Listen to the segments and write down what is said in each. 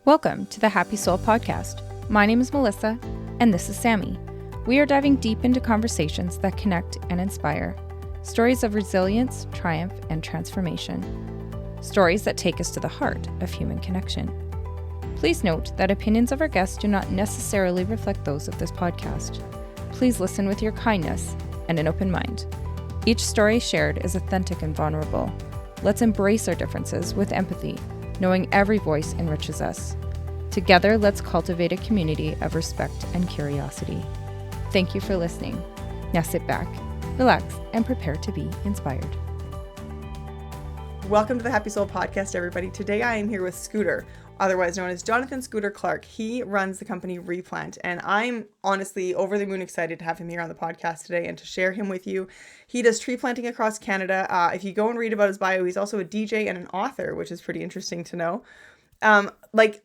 Welcome to the Happy Soul Podcast. My name is Melissa, and this is Sammy. We are diving deep into conversations that connect and inspire. Stories of resilience, triumph, and transformation. Stories that take us to the heart of human connection. Please note that opinions of our guests do not necessarily reflect those of this podcast. Please listen with your kindness and an open mind. Each story shared is authentic and vulnerable. Let's embrace our differences with empathy, knowing every voice enriches us. Together, let's cultivate a community of respect and curiosity. Thank you for listening. Now sit back, relax, and prepare to be inspired. Welcome to the Happy Soul Podcast, everybody. Today I am here with Scooter, otherwise known as Jonathan Scooter Clark. He runs the company Replant, and I'm honestly over the moon excited to have him here on the podcast today and to share him with you. He does tree planting across Canada. If you go and read about his bio, he's also a DJ and an author, which is pretty interesting to know.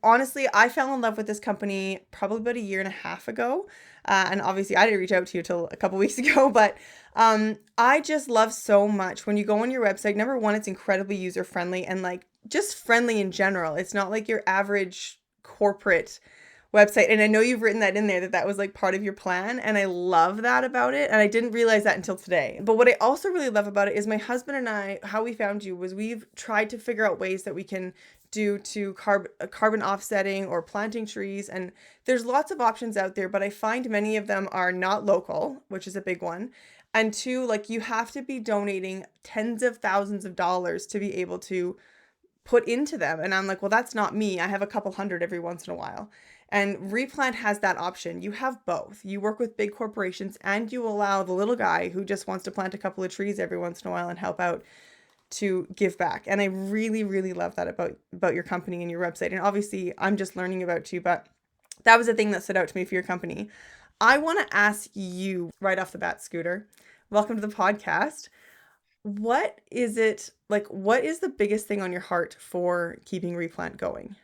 Honestly, I fell in love with this company probably about a year and a half ago. And obviously I didn't reach out to you till a couple weeks ago, but I just love so much when you go on your website. Number one, it's incredibly user friendly and just friendly in general. It's not like your average corporate website. And I know you've written that in there that was part of your plan. And I love that about it. And I didn't realize that until today. But what I also really love about it is my husband and I, how we found you was we've tried to figure out ways that we can do to carbon offsetting or planting trees. And there's lots of options out there, but I find many of them are not local, which is a big one. And two, you have to be donating tens of thousands of dollars to be able to put into them. And I'm like, well, that's not me. I have a couple hundred every once in a while. And Replant has that option. You have both. You work with big corporations and you allow the little guy who just wants to plant a couple of trees every once in a while and help out to give back. And I really, really love that about your company and your website. And obviously I'm just learning about you, but that was the thing that stood out to me for your company. I want to ask you right off the bat, Scooter, welcome to the podcast. What is the biggest thing on your heart for keeping Replant going?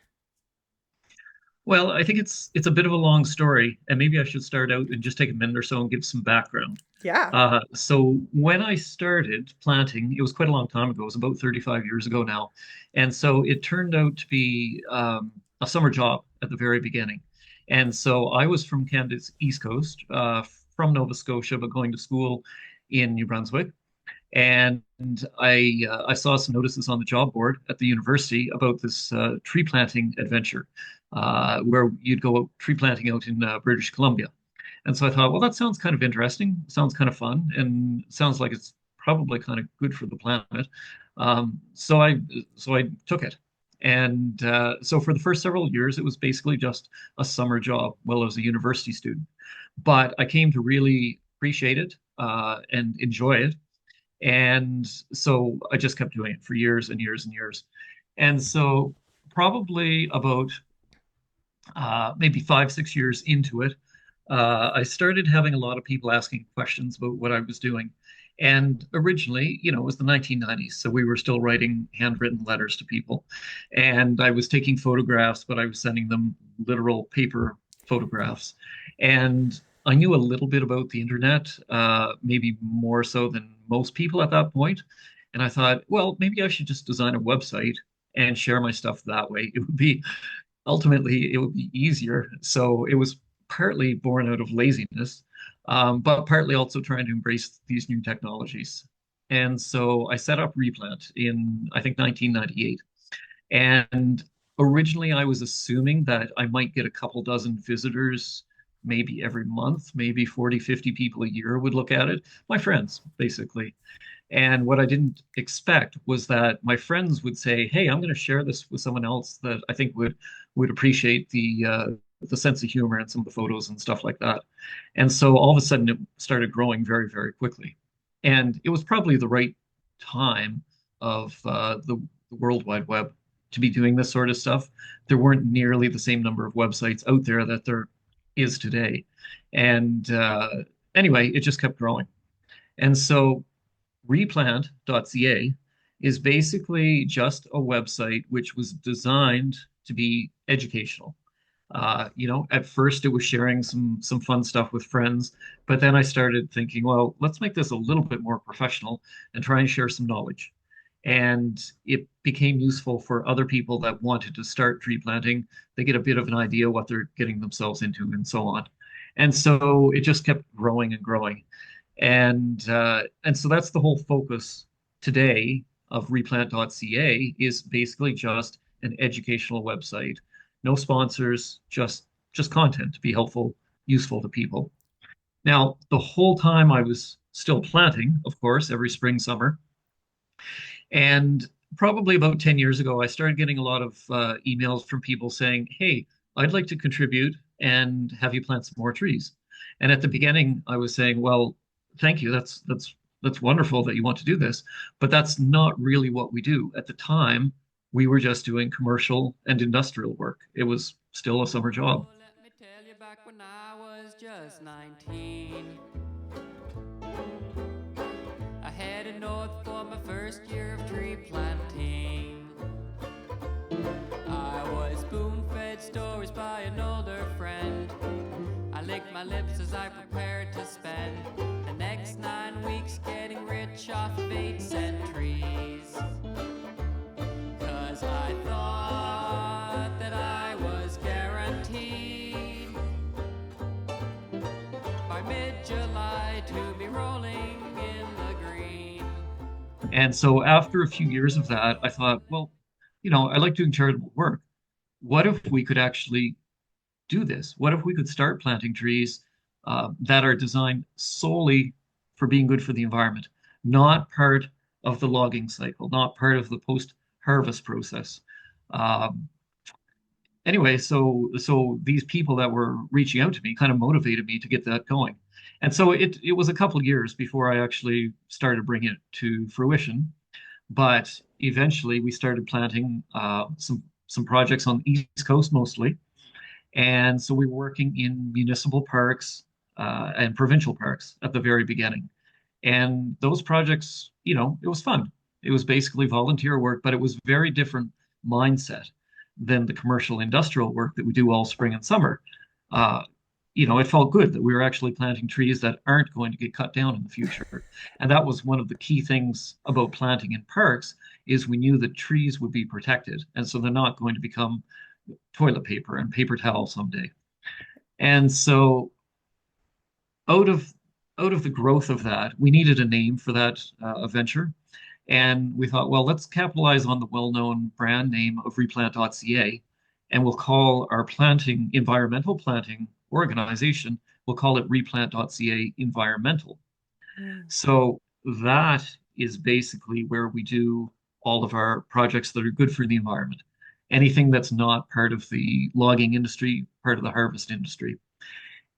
Well, I think it's a bit of a long story, and maybe I should start out and just take a minute or so and give some background. Yeah. So when I started planting, it was quite a long time ago. It was about 35 years ago now. And so it turned out to be a summer job at the very beginning. And so I was from Canada's East Coast, from Nova Scotia, but going to school in New Brunswick. And I saw some notices on the job board at the university about this tree planting adventure, where you'd go out tree planting out in British Columbia. And so I thought, well, that sounds kind of interesting, sounds kind of fun, and sounds like it's probably kind of good for the planet. So I took it. And so for the first several years, it was basically just a summer job while I was a university student. But I came to really appreciate it and enjoy it. And so I just kept doing it for years and years and years. And so probably about maybe 5, 6 years into it, I started having a lot of people asking questions about what I was doing. And originally, it was the 1990s, so we were still writing handwritten letters to people. And I was taking photographs, but I was sending them literal paper photographs. And I knew a little bit about the internet, maybe more so than most people at that point. And I thought, well, maybe I should just design a website and share my stuff that way. Ultimately, it would be easier. So it was partly born out of laziness, but partly also trying to embrace these new technologies. And so I set up Replant in, I think, 1998. And originally I was assuming that I might get a couple dozen visitors maybe every month, maybe 40, 50 people a year would look at it. My friends, basically. And what I didn't expect was that my friends would say, hey, I'm going to share this with someone else that I think would appreciate the sense of humor and some of the photos and stuff like that. And so all of a sudden it started growing very, very quickly. And it was probably the right time of the World Wide Web to be doing this sort of stuff. There weren't nearly the same number of websites out there that there is today. And anyway, it just kept growing. And so replant.ca is basically just a website which was designed to be educational. At first it was sharing some fun stuff with friends, but then I started thinking, well, let's make this a little bit more professional and try and share some knowledge. And it became useful for other people that wanted to start tree planting. They get a bit of an idea what they're getting themselves into and so on. And so it just kept growing and growing. And so that's the whole focus today of replant.ca is basically just an educational website. No sponsors, just content to be helpful, useful to people. Now, the whole time I was still planting, of course, every spring, summer, and probably about 10 years ago, I started getting a lot of emails from people saying, "Hey, I'd like to contribute and have you plant some more trees." And at the beginning, I was saying, "Well, thank you. That's wonderful that you want to do this, but that's not really what we do." At the time, we were just doing commercial and industrial work. It was still a summer job. Oh, let me tell you back when I was just 19. I headed north for my first year of tree planting. I was spoon-fed stories by an older friend. I licked my lips as I prepared to spend the next 9 weeks getting rich off of 8-cent trees. 'Cause I thought that I was guaranteed by mid-July to be rolling in the green. And so after a few years of that, I thought, well, I like doing charitable work. What if we could actually do this? What if we could start planting trees that are designed solely for being good for the environment, not part of the logging cycle, not part of the post-harvest process? Um, anyway, so these people that were reaching out to me kind of motivated me to get that going. And so it was a couple years before I actually started bringing it to fruition. But eventually, we started planting some projects on the East Coast mostly, and so we were working in municipal parks and provincial parks at the very beginning. And those projects, it was fun. It was basically volunteer work, but it was very different mindset than the commercial industrial work that we do all spring and summer. Uh, it felt good that we were actually planting trees that aren't going to get cut down in the future. And that was one of the key things about planting in parks is we knew that trees would be protected. And so they're not going to become toilet paper and paper towel someday. And so out of out of the growth of that, we needed a name for that venture. And we thought, well, let's capitalize on the well-known brand name of replant.ca, and we'll call our environmental planting organization, we'll call it replant.ca environmental. Mm. So that is basically where we do all of our projects that are good for the environment. Anything that's not part of the logging industry, part of the harvest industry.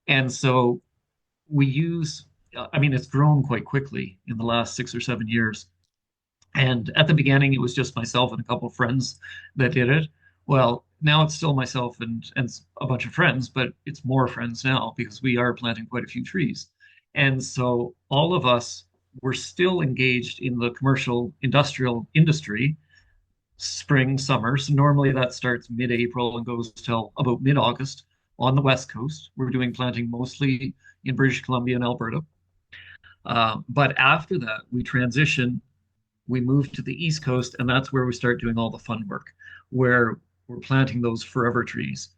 And so we use, I mean, it's grown quite quickly in the last 6 or 7 years. And at the beginning, it was just myself and a couple of friends that did it. Well, now it's still myself and a bunch of friends, but it's more friends now because we are planting quite a few trees. And so all of us were still engaged in the commercial industrial industry, spring, summer. So normally that starts mid-April and goes till about mid-August on the West Coast. We're doing planting mostly in British Columbia and Alberta. But after that, we move to the East Coast, and that's where we start doing all the fun work, where we're planting those forever trees.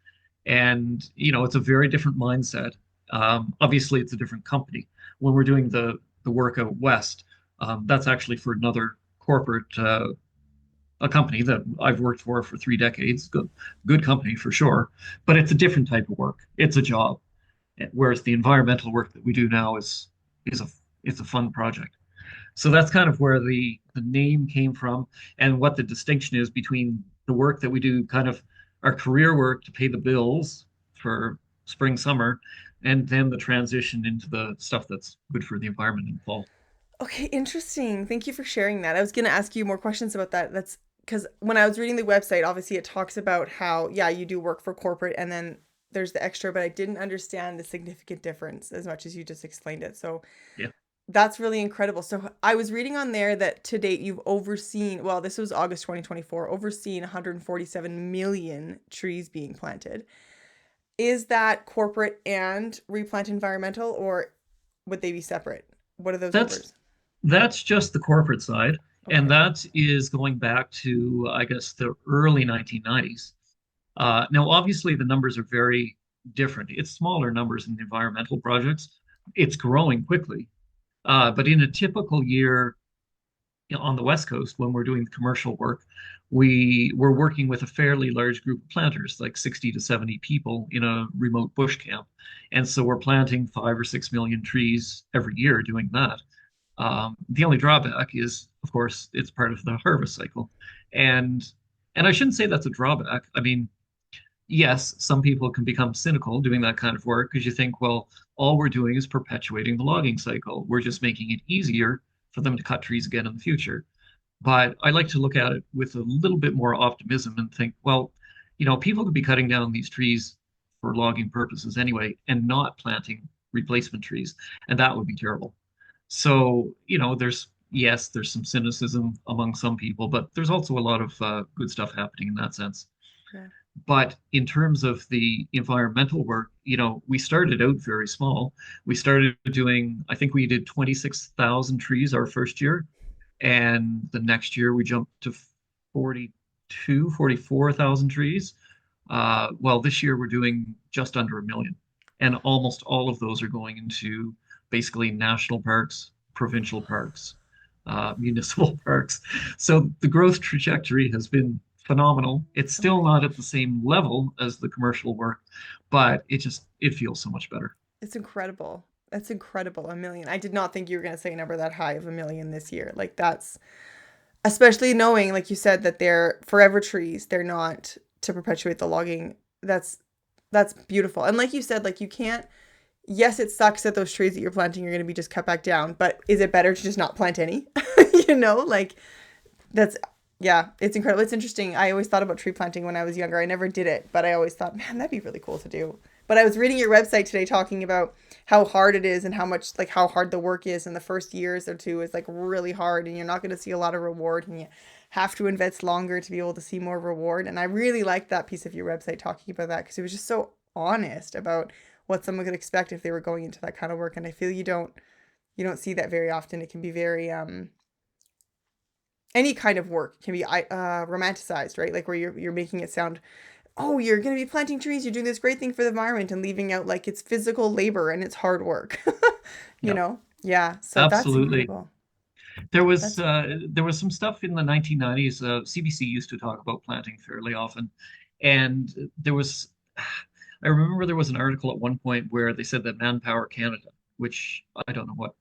And, it's a very different mindset. Obviously, it's a different company. When we're doing the work out west, that's actually for another corporate, a company that I've worked for 3 decades. Good company for sure, but it's a different type of work. It's a job. Whereas the environmental work that we do now is a it's a fun project. So that's kind of where the name came from and what the distinction is between the work that we do, kind of our career work to pay the bills for spring, summer, and then the transition into the stuff that's good for the environment in the fall. Okay, interesting. Thank you for sharing that. I was going to ask you more questions about that. That's because when I was reading the website, obviously it talks about how, yeah, you do work for corporate and then there's the extra, but I didn't understand the significant difference as much as you just explained it. So Yeah. that's really incredible. So I was reading on there that to date you've overseen, well, this was August 2024, overseen 147 million trees being planted. Is that corporate and replant environmental, or would they be separate? What are those That's numbers? that's just the corporate side. And Okay. that is going back to, I guess, the early 1990s. Now, obviously, the numbers are very different. It's smaller numbers in the environmental projects. It's growing quickly. But in a typical year, on the West Coast, when we're doing commercial work, we're working with a fairly large group of planters, like 60 to 70 people in a remote bush camp. And so we're planting 5 or 6 million trees every year doing that. The only drawback is, of course, it's part of the harvest cycle. And and I shouldn't say that's a drawback. I mean, yes, some people can become cynical doing that kind of work because you think, well, all we're doing is perpetuating the logging cycle. We're just making it easier for them to cut trees again in the future. But I like to look at it with a little bit more optimism and think, well, people could be cutting down these trees for logging purposes anyway and not planting replacement trees, and that would be terrible. So, yes, there's some cynicism among some people, but there's also a lot of good stuff happening in that sense. Yeah. But in terms of the environmental work, we started out very small. We started doing, I think we did 26,000 trees our first year. And the next year we jumped to 42, 44,000 trees. Well, this year we're doing just under 1 million. And almost all of those are going into basically national parks, provincial parks, municipal parks. So the growth trajectory has been phenomenal. It's still Okay. not at the same level as the commercial work, but it feels so much better. It's incredible. That's incredible. 1 million. I did not think you were going to say a number that high of 1 million this year. Like that's, especially knowing, like you said, that they're forever trees. They're not to perpetuate the logging. That's beautiful. And like you said, like you can't, yes, it sucks that those trees that you're planting are going to be just cut back down, but is it better to just not plant any? Like that's, yeah, it's incredible. It's interesting. I always thought about tree planting when I was younger. I never did it, but I always thought, man, that'd be really cool to do. But I was reading your website today talking about how hard it is and how much, like, how hard the work is. And the first years or two is like really hard, and you're not going to see a lot of reward, and you have to invest longer to be able to see more reward. And I really liked that piece of your website talking about that because it was just so honest about what someone could expect if they were going into that kind of work. And I feel you don't see that very often. It can be very any kind of work can be romanticized, right? Like where you're making it sound, oh, you're going to be planting trees, you're doing this great thing for the environment, and leaving out like it's physical labor and it's hard work. Yeah, Yeah, so that's absolutely. incredible. That's There was some stuff in the 1990s. CBC used to talk about planting fairly often, and I remember there was an article at one point where they said that Manpower Canada, which I don't know what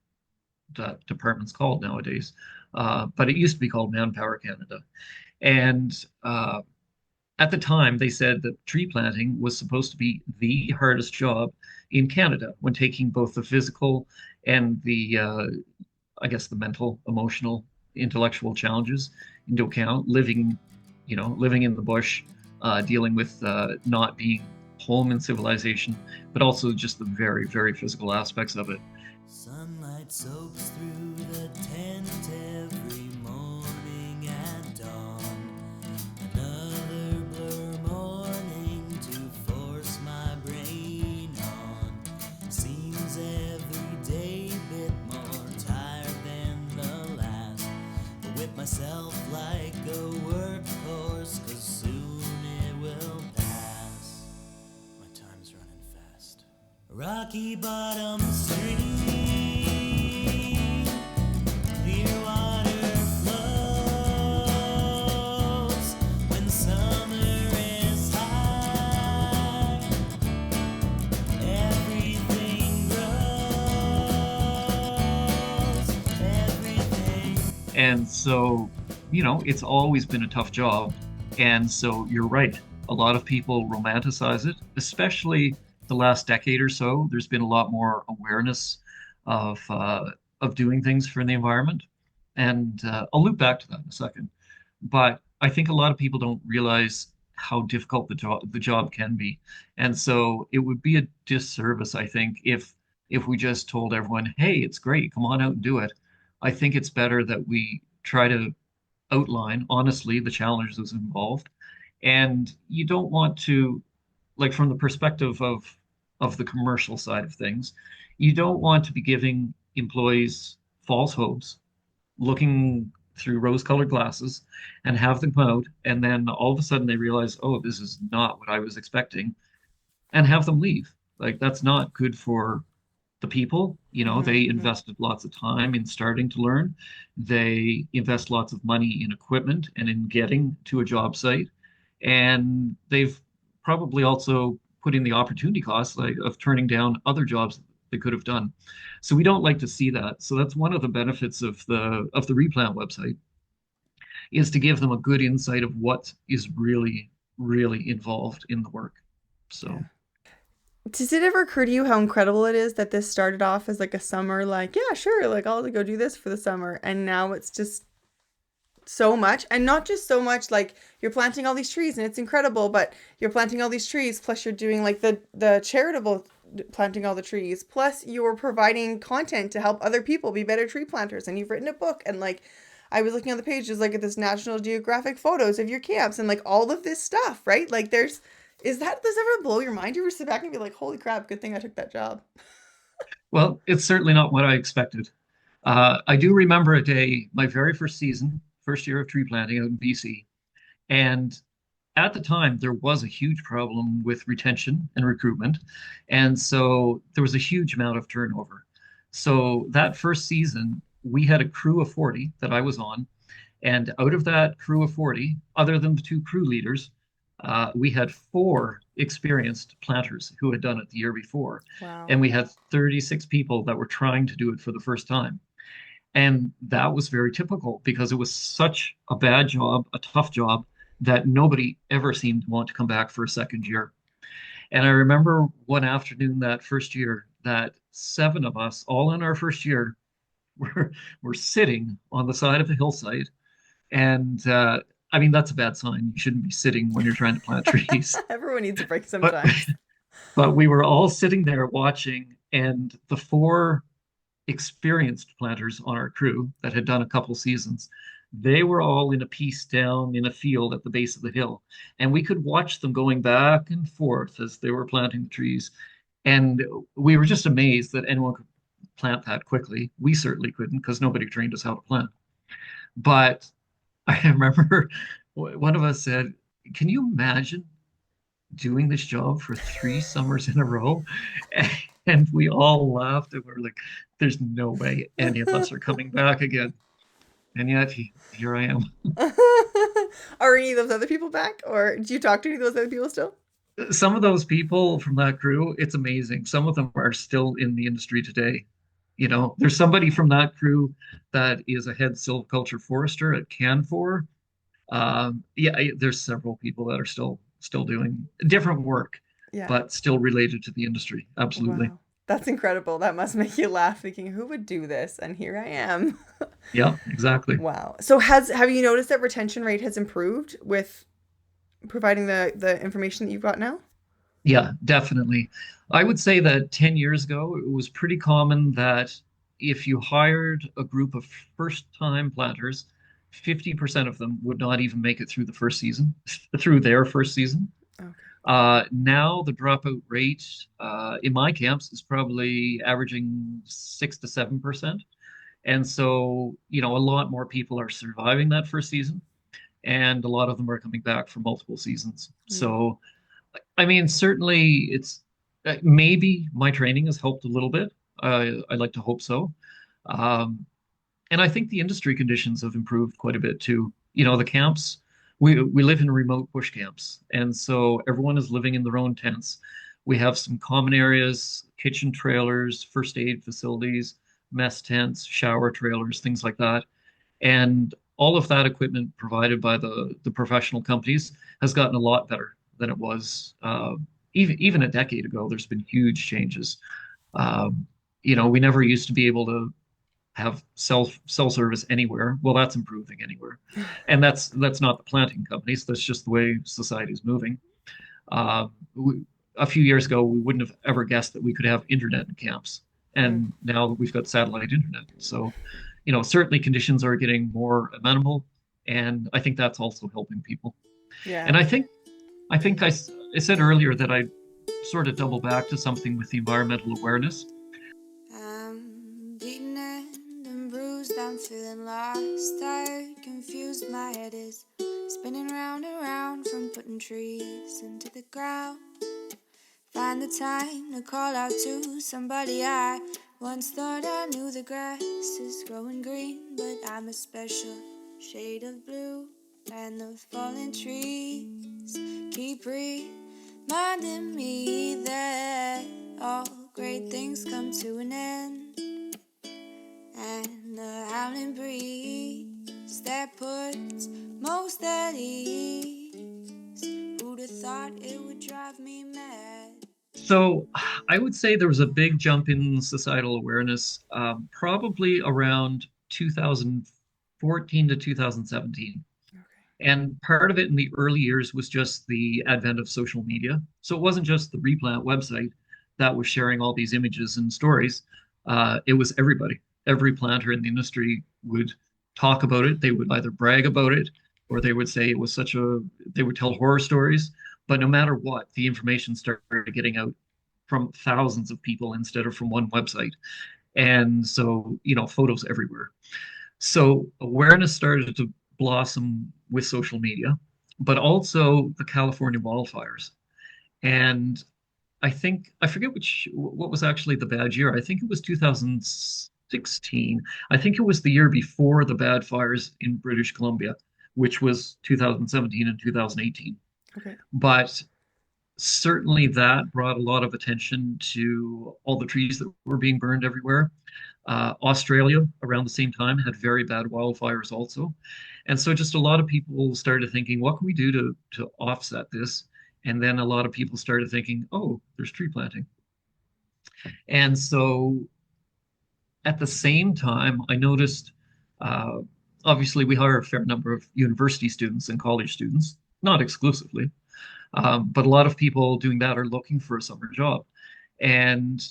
that department's called nowadays, but it used to be called Manpower Canada, and at the time they said that tree planting was supposed to be the hardest job in Canada when taking both the physical and the I guess the mental, emotional, intellectual challenges into account. Living in the bush, dealing with not being home in civilization, but also just the very, very physical aspects of it. Sunlight soaks through the tent every morning at dawn. Another blur morning to force my brain on. Seems every day a bit more tired than the last. I whip myself like a workhorse, 'cause soon it will pass. My time's running fast. Rocky Bottom Street. Clear water flows when summer is high. Everything grows, everything. And so, it's always been a tough job. And so you're right. A lot of people romanticize it, especially the last decade or so. There's been a lot more awareness of doing things for the environment. And I'll loop back to that in a second. But I think a lot of people don't realize how difficult the job can be. And so it would be a disservice, I think, if we just told everyone, hey, it's great, come on out and do it. I think it's better that we try to outline honestly the challenges involved. And you don't want to, like from the perspective of the commercial side of things, you don't want to be giving employees false hopes, looking through rose-colored glasses and have them come out, and then all of a sudden they realize, oh, this is not what I was expecting, and have them leave. Like that's not good for the people. They invested lots of time in starting to learn. They invest lots of money in equipment and in getting to a job site. And they've probably also put in the opportunity costs like of turning down other jobs they could have done. So we don't like to see that. So that's one of the benefits of the Replant website is to give them a good insight of what is really, really involved in the work. So Yeah. Does it ever occur to you how incredible it is that this started off as like a summer, like, yeah, sure, like I'll go do this for the summer. And now it's just so much, and not just so much like you're planting all these trees and it's incredible, but you're planting all these trees, plus you're doing like the charitable planting all the trees, plus you're providing content to help other people be better tree planters, and you've written a book, and like I was looking on the pages like at this National Geographic photos of your camps and like all of this stuff, right? Like does that ever blow your mind? You ever sit back and be like, holy crap, good thing I took that job? well, it's certainly not what I expected. I do remember a day, my very first season, first year of tree planting out in BC. And at the time, there was a huge problem with retention and recruitment. And so there was a huge amount of turnover. So that first season, we had a crew of 40 that I was on. And out of that crew of 40, other than the two crew leaders, we had four experienced planters who had done it the year before. Wow. And we had 36 people that were trying to do it for the first time. And that was very typical because it was such a bad job, a tough job, that nobody ever seemed to want to come back for a second year. And I remember one afternoon that first year that 7 of us, all in our first year, were sitting on the side of a hillside. And I mean, that's a bad sign. You shouldn't be sitting when you're trying to plant trees. Everyone needs a break But sometimes. but we were all sitting there watching, and the four experienced planters on our crew that had done a couple seasons, they were all in a piece down in a field at the base of the hill. And we could watch them going back and forth as they were planting the trees. And we were just amazed that anyone could plant that quickly. We certainly couldn't because nobody trained us how to plant. But I remember one of us said, can you imagine doing this job for 3 summers in a row? And we all laughed and we were like, there's no way any of us are coming back again. And yet here I am. Are any of those other people back? Or do you talk to any of those other people still? Some of those people from that crew, it's amazing. Some of them are still in the industry today. There's somebody from that crew that is a head silviculture forester at Canfor. Yeah, there's several people that are still doing different work, Yeah. but still related to the industry. Absolutely. Wow. That's incredible. That must make you laugh thinking, who would do this? And here I am. Yeah, exactly. Wow. So have you noticed that retention rate has improved with providing the information that you've got now? Yeah, definitely. I would say that 10 years ago, it was pretty common that if you hired a group of first-time planters, 50% of them would not even make it through the first season, through their first season. Okay. Now the dropout rate in my camps is probably averaging 6 to 7%. And so, a lot more people are surviving that first season, and a lot of them are coming back for multiple seasons. So, I mean, certainly it's maybe my training has helped a little bit. I'd like to hope so. And I think the industry conditions have improved quite a bit too. The camps, we live in remote bush camps, and so everyone is living in their own tents. We have some common areas, kitchen trailers, first aid facilities, mess tents, shower trailers, things like that. And all of that equipment provided by the professional companies has gotten a lot better than it was even a decade ago. There's been huge changes. We never used to be able to have cell service anywhere. Well, that's improving anywhere, and that's not the planting companies. That's just the way society is moving. A few years ago, we wouldn't have ever guessed that we could have internet in camps, and now we've got satellite internet. So, certainly conditions are getting more amenable, and I think that's also helping people. Yeah. And I think I said earlier that I sort of double back to something with the environmental awareness. I'm beaten and bruised, I'm feeling lost. I confused, my head is spinning round and round from putting trees into the ground. Find the time to call out to somebody. I once thought I knew the grass is growing green, but I'm a special shade of blue. And the fallen trees keep reminding me that all great things come to an end. And the howling breeze that puts most at ease. Who'd have thought it would drive me mad? So I would say there was a big jump in societal awareness, probably around 2014 to 2017. Okay. And part of it in the early years was just the advent of social media. So it wasn't just the Replant website that was sharing all these images and stories. It was everybody. Every planter in the industry would talk about it. They would either brag about it or they would say it was they would tell horror stories. But no matter what, the information started getting out from thousands of people instead of from one website. And so, photos everywhere. So awareness started to blossom with social media, but also the California wildfires. And I forget what was actually the bad year. I think it was 2016. I think it was the year before the bad fires in British Columbia, which was 2017 and 2018. Okay. But certainly that brought a lot of attention to all the trees that were being burned everywhere. Australia, around the same time, had very bad wildfires also. And so just a lot of people started thinking, what can we do to offset this? And then a lot of people started thinking, oh, there's tree planting. And so at the same time, I noticed, uh, obviously, we hire a fair number of university students and college students, not exclusively, but a lot of people doing that are looking for a summer job. And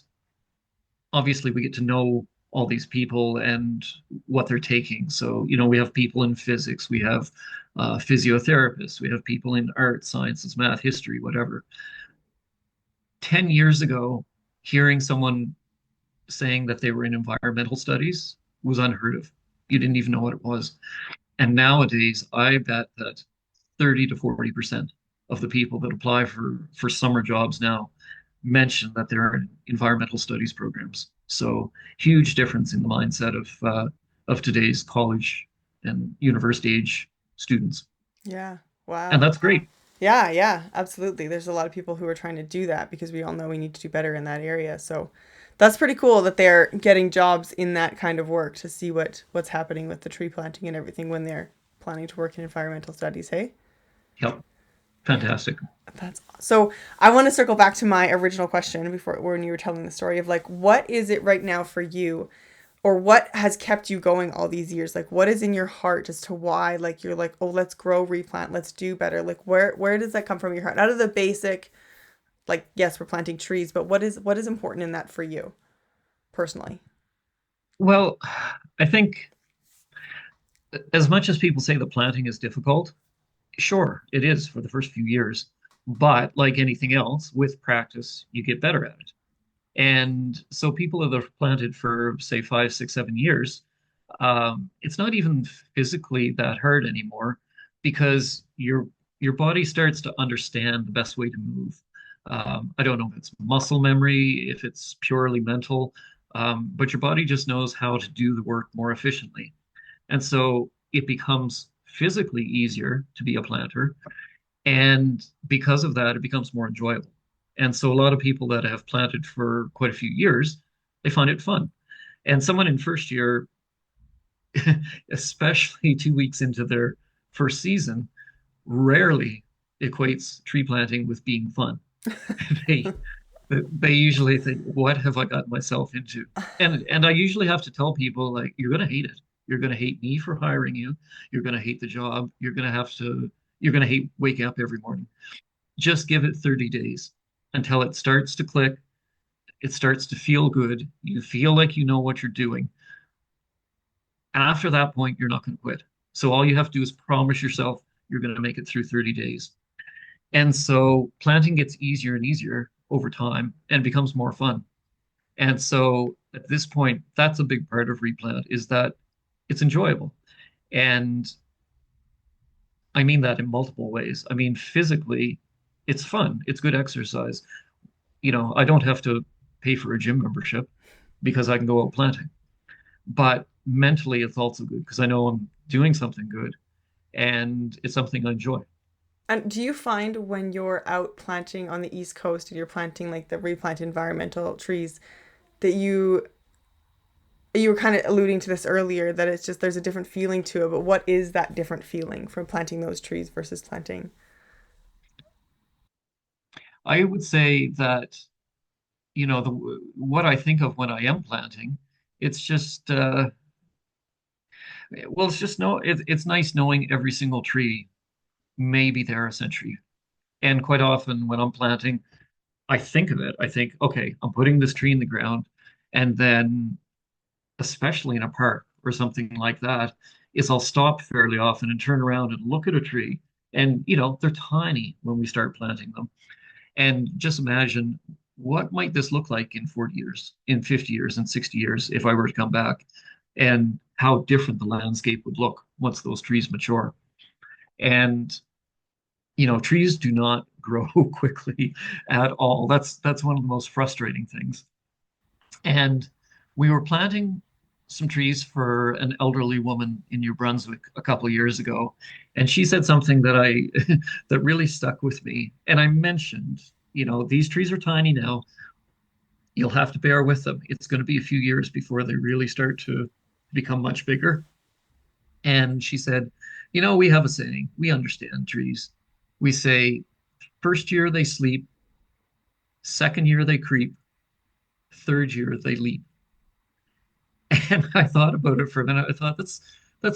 obviously, we get to know all these people and what they're taking. So, we have people in physics, we have physiotherapists, we have people in art, sciences, math, history, whatever. 10 years ago, hearing someone saying that they were in environmental studies was unheard of. You didn't even know what it was. And nowadays, I bet that 30 to 40% of the people that apply for summer jobs now mention that they're in environmental studies programs. So huge difference in the mindset of today's college and university age students. Yeah. And Wow. that's great. Yeah, yeah, absolutely. There's a lot of people who are trying to do that because we all know we need to do better in that area. So that's pretty cool that they're getting jobs in that kind of work to see what's happening with the tree planting and everything when they're planning to work in environmental studies, hey? Yep. Yeah. Fantastic. That's so I want to circle back to my original question before when you were telling the story of like what is it right now for you or what has kept you going all these years? Like what is in your heart as to why like you're like, "Oh, let's grow, replant, let's do better." Like where does that come from your heart? Out of the basic like yes, we're planting trees, but what is important in that for you personally? Well, I think as much as people say the planting is difficult, sure, it is for the first few years. But like anything else, with practice, you get better at it. And so people that have planted for, say, 5, 6, 7 years, it's not even physically that hard anymore because your body starts to understand the best way to move. I don't know if it's muscle memory, if it's purely mental, but your body just knows how to do the work more efficiently. And so it becomes physically easier to be a planter. And because of that, it becomes more enjoyable. And so a lot of people that have planted for quite a few years, they find it fun. And someone in first year, especially 2 weeks into their first season, rarely equates tree planting with being fun. They they usually think, what have I gotten myself into? And I usually have to tell people like, you're gonna hate it. You're gonna hate me for hiring you. You're gonna hate the job. You're gonna hate waking up every morning. Just give it 30 days until it starts to click. It starts to feel good. You feel like you know what you're doing. After that point, you're not going to quit. So all you have to do is promise yourself you're going to make it through 30 days. And so planting gets easier and easier over time and becomes more fun. And so at this point, that's a big part of replant is that it's enjoyable. And I mean that in multiple ways. I mean, physically, it's fun. It's good exercise. I don't have to pay for a gym membership because I can go out planting. But mentally, it's also good because I know I'm doing something good and it's something I enjoy. And do you find when you're out planting on the East Coast and you're planting like the replant environmental trees that you were kind of alluding to this earlier, that it's just there's a different feeling to it, but what is that different feeling from planting those trees versus planting? I would say that, what I think of when I am planting, it's just, well, it's just no, it's nice knowing every single tree may be there a century. And quite often when I'm planting, I think of it. I think, okay, I'm putting this tree in the ground. And then, especially in a park or something like that, is I'll stop fairly often and turn around and look at a tree. And, they're tiny when we start planting them. And just imagine what might this look like in 40 years, in 50 years, in 60 years if I were to come back, and how different the landscape would look once those trees mature. And trees do not grow quickly at all. That's one of the most frustrating things. And we were planting some trees for an elderly woman in New Brunswick a couple of years ago, and she said something that I that really stuck with me. And I mentioned, these trees are tiny now. You'll have to bear with them. It's going to be a few years before they really start to become much bigger. And she said, we have a saying. We understand trees. We say, first year they sleep, second year they creep, third year they leap. And I thought about it for a minute. I thought that's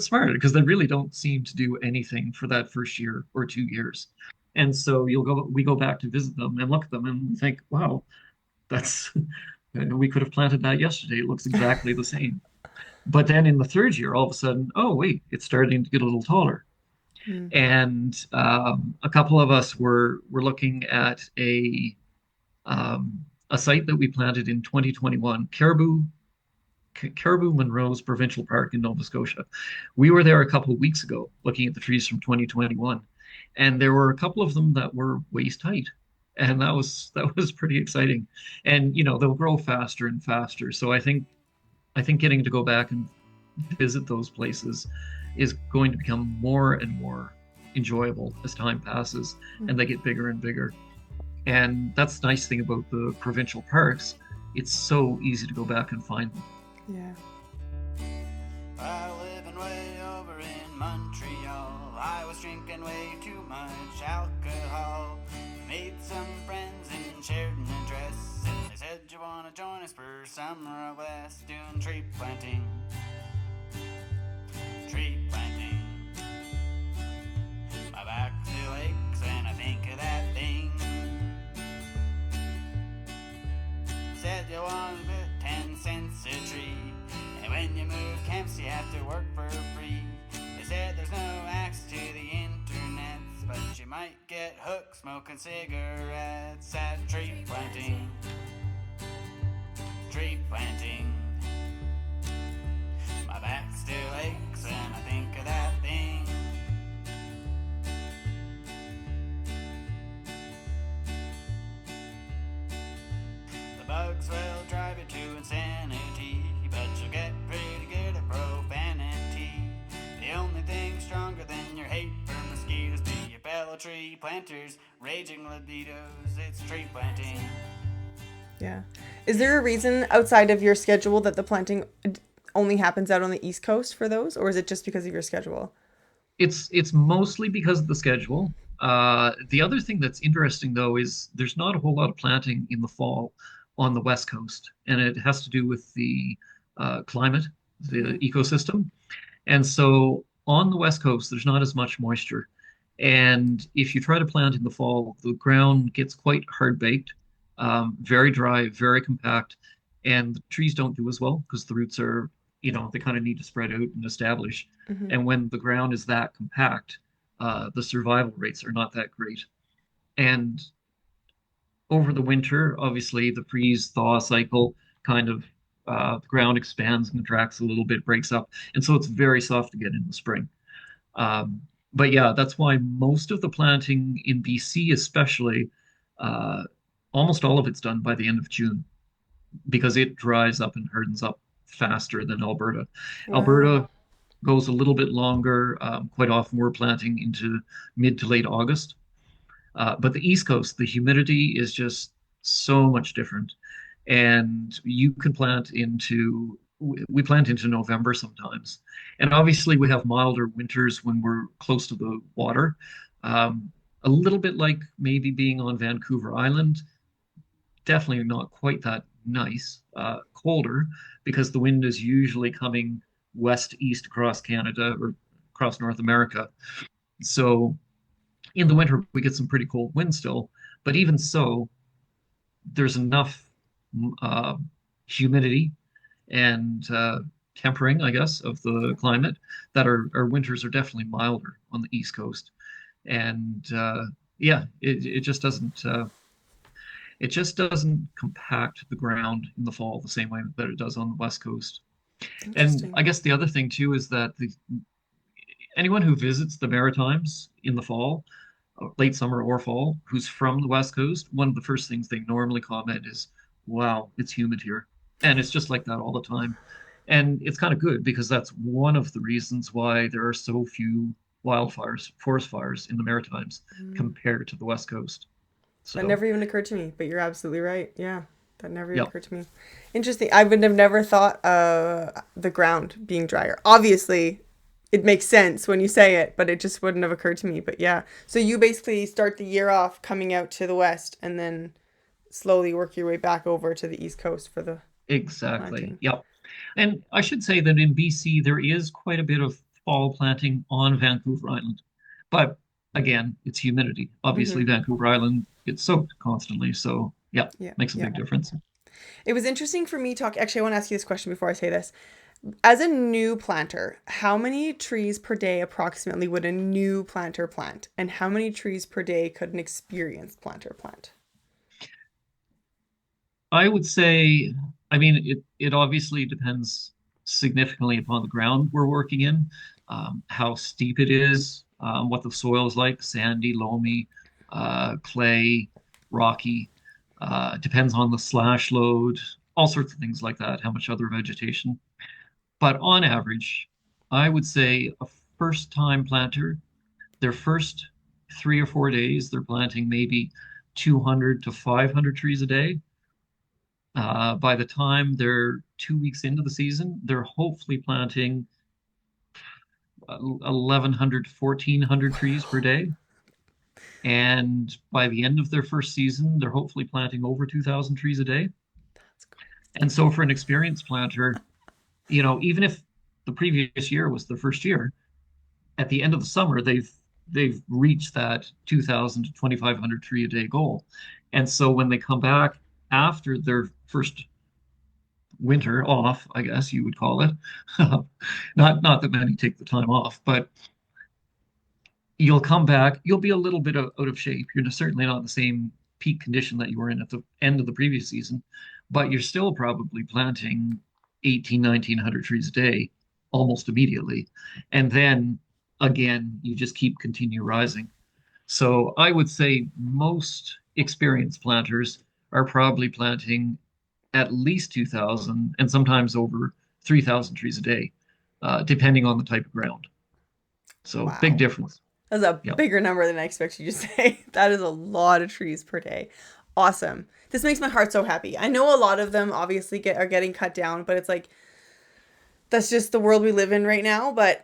smart because they really don't seem to do anything for that first year or 2 years. And so we go back to visit them and look at them and we think, wow, that's we could have planted that yesterday. It looks exactly the same. But then in the third year, all of a sudden, oh wait, it's starting to get a little taller. Mm. And a couple of us were looking at a site that we planted in 2021, Caribou Monroe's Provincial Park in Nova Scotia. We were there a couple of weeks ago looking at the trees from 2021, and there were a couple of them that were waist height. And that was pretty exciting. And they'll grow faster and faster. So I think getting to go back and visit those places is going to become more and more enjoyable as time passes and they get bigger and bigger. And that's the nice thing about the provincial parks. It's so easy to go back and find them. Yeah. While living way over in Montreal, I was drinking way too much alcohol. Made some friends and shared an address, and they said, you wanna join us for summer out west doing tree planting? Tree planting. My back still aches when I think of that thing. Said you want to put 10 cents a tree, and when you move camps you have to work for free. They said there's no access to the internet, but you might get hooked smoking cigarettes at tree planting. Tree planting. My back still aches when I think of that thing. The bugs will drive you to insanity, but you'll get pretty good at profanity. The only thing stronger than your hate for mosquitoes be your fellow tree planters, raging libidos. It's tree planting. Yeah. Is there a reason outside of your schedule that the planting only happens out on the East Coast for those, or is it just because of your schedule? It's mostly because of the schedule. The other thing that's interesting though is there's not a whole lot of planting in the fall on the West Coast, and it has to do with the climate, the ecosystem. And so on the West Coast, there's not as much moisture. And if you try to plant in the fall, the ground gets quite hard baked, very dry, very compact, and the trees don't do as well because the roots are, they kind of need to spread out and establish. Mm-hmm. And when the ground is that compact, the survival rates are not that great. And over the winter, obviously, the freeze thaw cycle kind of the ground expands and contracts a little bit, breaks up, and so it's very soft again in the spring. Um, But yeah, that's why most of the planting in BC, especially, uh, almost all of it's done by the end of June because it dries up and hardens up faster than Alberta. Wow. Alberta goes a little bit longer. Quite often we're planting into mid to late August. But the East Coast, the humidity is just so much different. And you can plant into, we plant into November sometimes. And obviously, we have milder winters when we're close to the water. A little bit like maybe being on Vancouver Island, definitely not quite that nice, colder, because the wind is usually coming west east across Canada or across North America. So in the winter, we get some pretty cold winds still, but even so, there's enough uh, humidity and tempering, I guess, of the climate that our winters are definitely milder on the East Coast. And yeah, it just doesn't compact the ground in the fall the same way that it does on the West Coast. And Interesting. I guess the other thing too is that anyone who visits the Maritimes in the fall, late summer or fall, who's from the West Coast, one of the first things they normally comment is, wow, it's humid here. And it's just like that all the time. And it's kind of good because that's one of the reasons why there are so few wildfires, forest fires in the Maritimes Mm. compared to the West Coast. That So, never even occurred to me, but you're absolutely right. Yeah, that never even yeah, occurred to me. Interesting. I would have never thought the ground being drier. Obviously, it makes sense when you say it, but it just wouldn't have occurred to me. But yeah, so you basically start the year off coming out to the west and then slowly work your way back over to the east coast for the exactly. planting. Yep. And I should say that in BC, there is quite a bit of fall planting on Vancouver Island. But again, it's humidity. Obviously, Hmm. Vancouver Island gets soaked constantly. So, yeah, Yeah, makes a yeah. big difference. It was interesting for me talk. Actually, I want to ask you this question before I say this. As a new planter, how many trees per day approximately would a new planter plant? And how many trees per day could an experienced planter plant? I would say, I mean, it obviously depends significantly upon the ground we're working in, how steep it is, what the soil is like, sandy, loamy, clay, rocky. Depends on the slash load, all sorts of things like that, how much other vegetation. But on average, I would say a first time planter, their first 3 or 4 days, they're planting maybe 200 to 500 trees a day. By the time they're 2 weeks into the season, they're hopefully planting 1,100, 1,400 trees per day. And by the end of their first season, they're hopefully planting over 2,000 trees a day. That's And so for an experienced planter, even if the previous year was their first year, at the end of the summer, they've reached that 2,000 to 2,500 tree a day goal. And so when they come back after their first winter off, I guess you would call it. Not that many take the time off, but you'll come back, you'll be a little bit out of shape. You're certainly not in the same peak condition that you were in at the end of the previous season, but you're still probably planting 18, 1900 trees a day almost immediately. And then again, you just continue rising. So I would say most experienced planters are probably planting at least 2,000 and sometimes over 3,000 trees a day, depending on the type of ground. So big wow. difference. That's a Yeah. bigger number than I expected you to say. That is a lot of trees per day. Awesome. This makes my heart so happy. I know a lot of them obviously are getting cut down, but it's like that's just the world we live in right now. But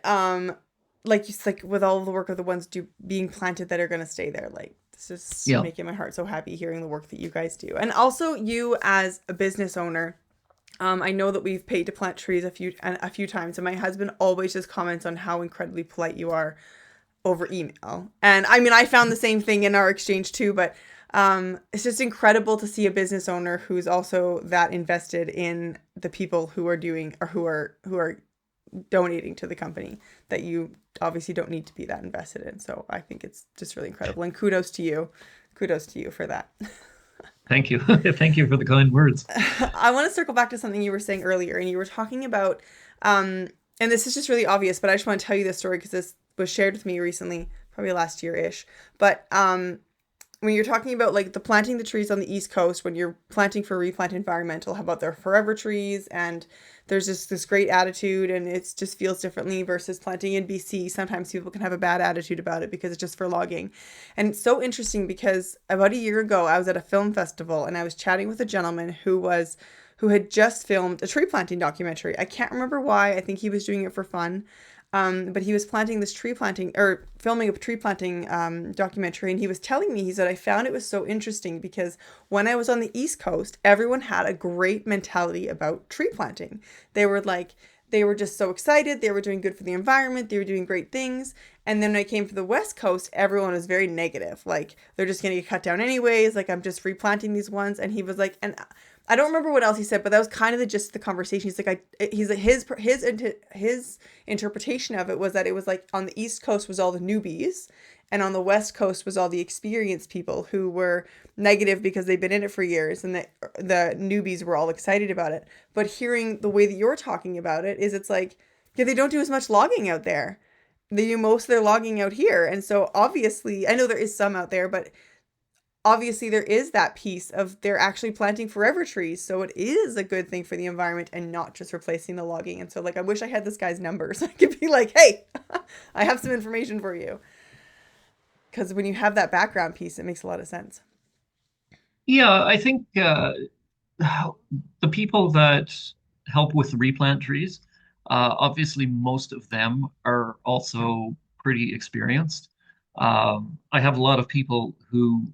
like you like with all of the work of the ones being planted that are gonna stay there, like this is Yeah. making my heart so happy hearing the work that you guys do. And also you as a business owner, I know that we've paid to plant trees a few times, and my husband always just comments on how incredibly polite you are over email. And I mean, I found the same thing in our exchange too, but it's just incredible to see a business owner who's also that invested in the people who are doing or who are donating to the company that you obviously don't need to be that invested in. So I think it's just really incredible. And kudos to you. Kudos to you for that. Thank you. Thank you for the kind words. I want to circle back to something you were saying earlier, and you were talking about, and this is just really obvious, but I just want to tell you this story because was shared with me recently, probably last year-ish. But when you're talking about like the planting the trees on the East Coast, when you're planting for Replant Environmental, how about their forever trees? And there's just this great attitude, and it just feels differently versus planting in BC. Sometimes people can have a bad attitude about it because it's just for logging. And it's so interesting because about a year ago, I was at a film festival and I was chatting with a gentleman who had just filmed a tree planting documentary. I can't remember why. I think he was doing it for fun. But he was planting this tree planting or filming a tree planting documentary. And he was telling me, he said, I found it was so interesting because when I was on the East Coast, everyone had a great mentality about tree planting. They were like, they were just so excited. They were doing good for the environment. They were doing great things. And then when I came to the West Coast, everyone was very negative. Like, they're just going to get cut down anyways. Like, I'm just replanting these ones. And he was like, and I don't remember what else he said, but that was kind of the gist of the conversation. He's like, his interpretation of it was that it was like on the East Coast was all the newbies, and on the West Coast was all the experienced people who were negative because they've been in it for years, and the newbies were all excited about it. But hearing the way that you're talking about it is, it's like, yeah, they don't do as much logging out there. They do most of their logging out here, and so obviously, I know there is some out there, but obviously there is that piece of they're actually planting forever trees. So it is a good thing for the environment and not just replacing the logging. And so like, I wish I had this guy's number so I could be like, hey, I have some information for you. Because when you have that background piece, it makes a lot of sense. Yeah, I think the people that help with the replant trees, obviously most of them are also pretty experienced. I have a lot of people who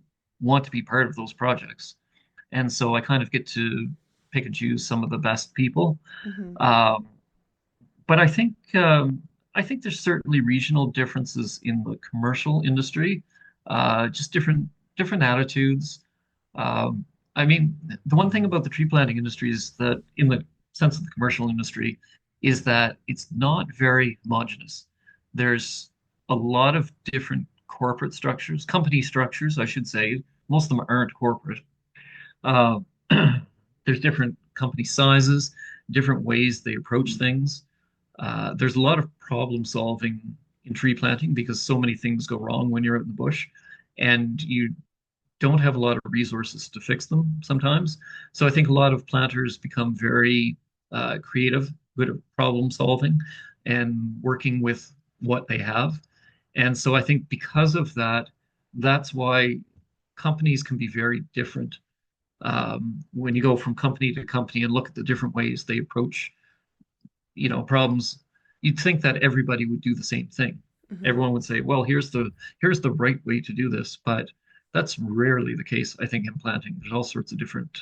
want to be part of those projects. And so I kind of get to pick and choose some of the best people. Mm-hmm. But I think there's certainly regional differences in the commercial industry, just different attitudes. I mean, the one thing about the tree planting industry is that, in the sense of the commercial industry, is that it's not very homogenous. There's a lot of different corporate structures, company structures, I should say. Most of them aren't corporate. Uh, there's different company sizes, different ways they approach things. There's a lot of problem solving in tree planting because so many things go wrong when you're out in the bush, and you don't have a lot of resources to fix them sometimes. So I think a lot of planters become very creative, good at problem solving, and working with what they have. And so I think because of that, that's why companies can be very different when you go from company to company and look at the different ways they approach, problems. You'd think that everybody would do the same thing. Mm-hmm. Everyone would say, well, here's the right way to do this, but that's rarely the case, I think, in planting. There's all sorts of different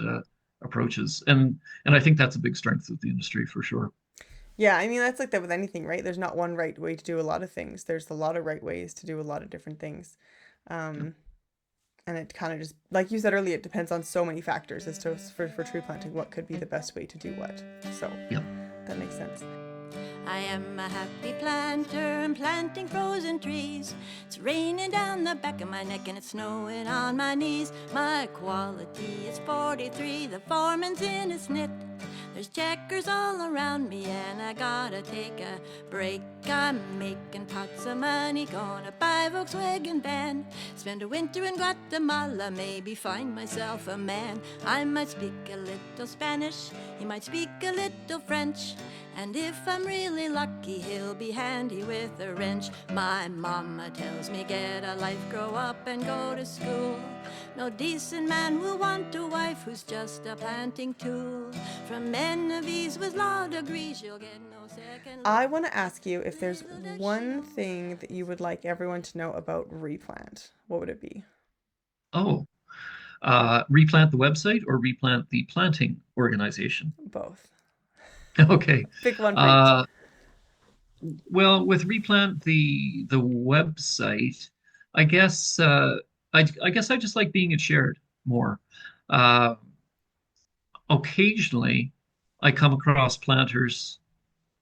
approaches, and I think that's a big strength of the industry for sure. Yeah, I mean, that's like that with anything, right? There's not one right way to do a lot of things. There's a lot of right ways to do a lot of different things. And it kind of just, like you said earlier, it depends on so many factors as to, for tree planting, what could be the best way to do what. So Yeah. that makes sense. I am a happy planter and planting frozen trees. It's raining down the back of my neck and it's snowing on my knees. My quality is 43, the foreman's in his knit. There's checkers all around me and I gotta take a break. I'm making pots of money, gonna buy Volkswagen van. Spend a winter in Guatemala, maybe find myself a man. I might speak a little Spanish, he might speak a little French. And if I'm really lucky, he'll be handy with a wrench. My mama tells me get a life, grow up and go to school. No decent man will want a wife who's just a planting tool. From men of ease with law degrees, you'll get no second. I want to ask you if there's one thing that you would like everyone to know about Replant. What would it be? Oh, replant the website or replant the planting organization? Both. Okay. Pick one for Well, with replant the website, I guess I guess I just like being it shared more. Uh, Occasionally, I come across planters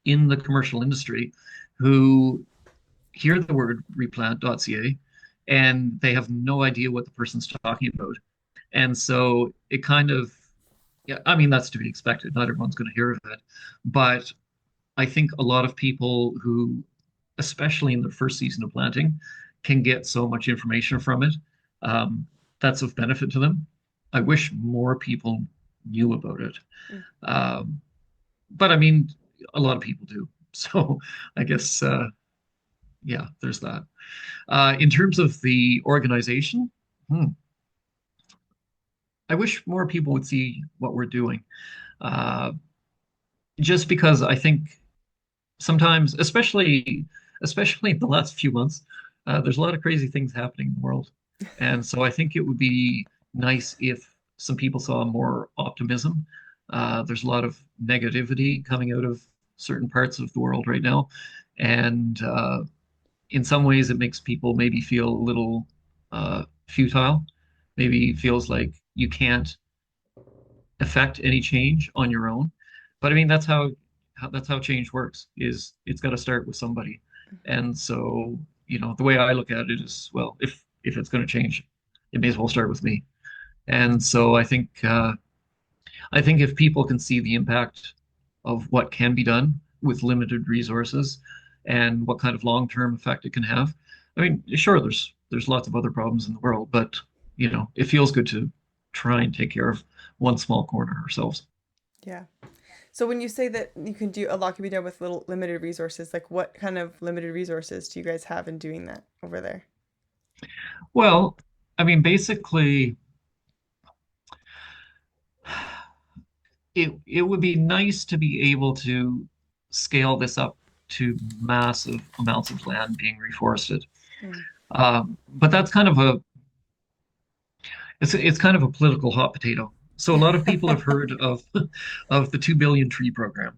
in the commercial industry who hear the word replant.ca and they have no idea what the person's talking about. And so it kind of, yeah, I mean, that's to be expected. Not everyone's going to hear of it. But I think a lot of people who especially in the first season of planting, can get so much information from it um, that's of benefit to them. I wish more people knew about it. Mm. But I mean, a lot of people do. So I guess, yeah, there's that. In terms of the organization, hmm, I wish more people would see what we're doing. Uh, just because I think sometimes, especially in the last few months, there's a lot of crazy things happening in the world, and so I think it would be nice if some people saw more optimism. There's a lot of negativity coming out of certain parts of the world right now, and in some ways, it makes people maybe feel a little futile. Maybe feels like you can't affect any change on your own. But I mean, that's how change works, is it's got to start with somebody. And so, the way I look at it is, well, if it's going to change, it may as well start with me. And so I think if people can see the impact of what can be done with limited resources and what kind of long-term effect it can have. I mean, sure, there's lots of other problems in the world, but it feels good to try and take care of one small corner ourselves. Yeah. So when you say that you can do a lot can be done with little limited resources, like what kind of limited resources do you guys have in doing that over there? Well, I mean, basically, it would be nice to be able to scale this up to massive amounts of land being reforested. Mm. But that's kind of a it's kind of a political hot potato. So a lot of people have heard of of the 2 billion tree program